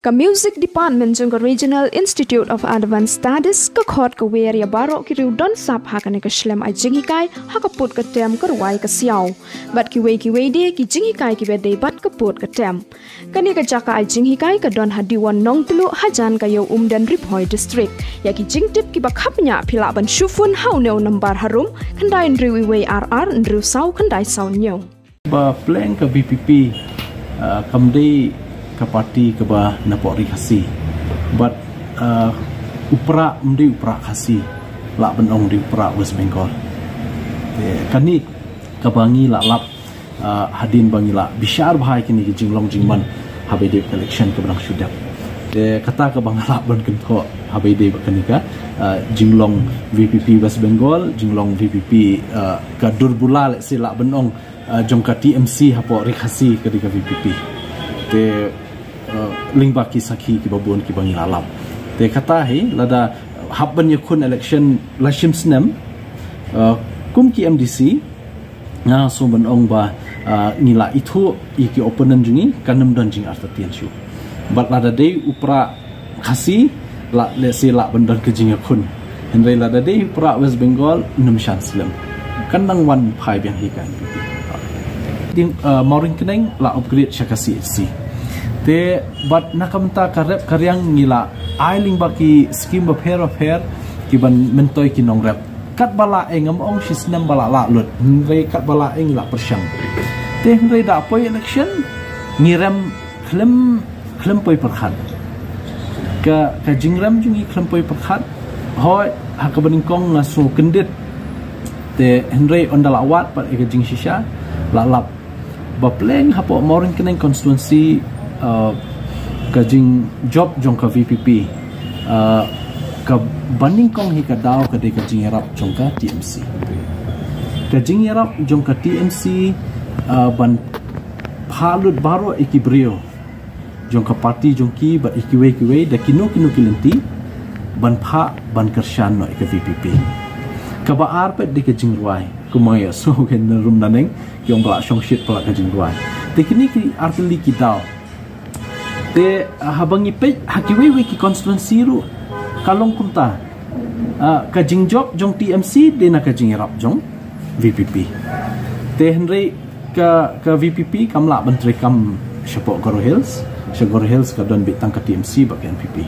Ka Music Department jong ka Regional Institute of Advanced Studies ka khot ka weria baro ki riu don sap ha kan ka shlem ai jinghikai ha ka put ka tem ka ruai ka siaw bat ki we de ki jinghikai ki be de bat ka put ka tem kani ka jaka ai jinghikai ka don hadiwan nong tulu hajan ka yo umdan Riphoi district ya ki jingtip ki ba khapnya phila ban shufun hauneu nambar harum khandai riu we RR riu sau khandai sau nyau ba plan ka VPP kamdei ke parti ke bah napok rikasi but upra mdi upra khasi la benong di upra West Bengal kani ke bangi la lap hadin bangi la bishar bahai kini ke jinglong jingman habede election ke berang syudap kata ke bangala ban kento habede kani ka jinglong VPP West Bengal jinglong VPP ka durbula le sila benong jongka TMC hapok rikasi ke VPP lingbaki sakhi ki babon ki bangi lalap te kata he lada habban yakun election lashim snem kum ki MDC nga so ban ong ba nila itu iki opponent jungi kanam dan jing arta tianshu but lada de upra khasi la le se la ban dan ke jing yakun henry lada de upra West Bengal num shan slim kanang wan phai biang hi kan ding mauring keneng la upgrade syakasi FC te but nakamta karep karyang ngila ailing baki scheme of hair ki ban mentoy ki nong rep kat bala engam ong shisnam bala la lut re kat bala eng la persyang te re da poi election ngirem klem poi perkhat ka jingram jungi klem poi perkhat hoi hakabaning kong ngaso kendit te henry ondala awat pat e jing shisha la lap ba pleng hapo moring keneng constituency kajing job jong ka VPP ka banding kong hi ka daw ka de ka jing erap jong ka TMC ka jing erap jong ka TMC ban phalut baro ekibrio jong ka parti jong ki ba ikiwe da kinu kilenti ban pha ban kershan no ka VPP ka ba arpe de ka jing ruai kumaya so ken rum naneng kyong bla shong shit pala ka jing ruai teknik artili ki daw te habang ipet hakiwe ki constituency ru kalong kunta ka jingjob jong TMC de na ka jingrap jong VPP te henry ka VPP kamla bantri kam Shapok Goro Hills ka don bitang ka TMC bak NPP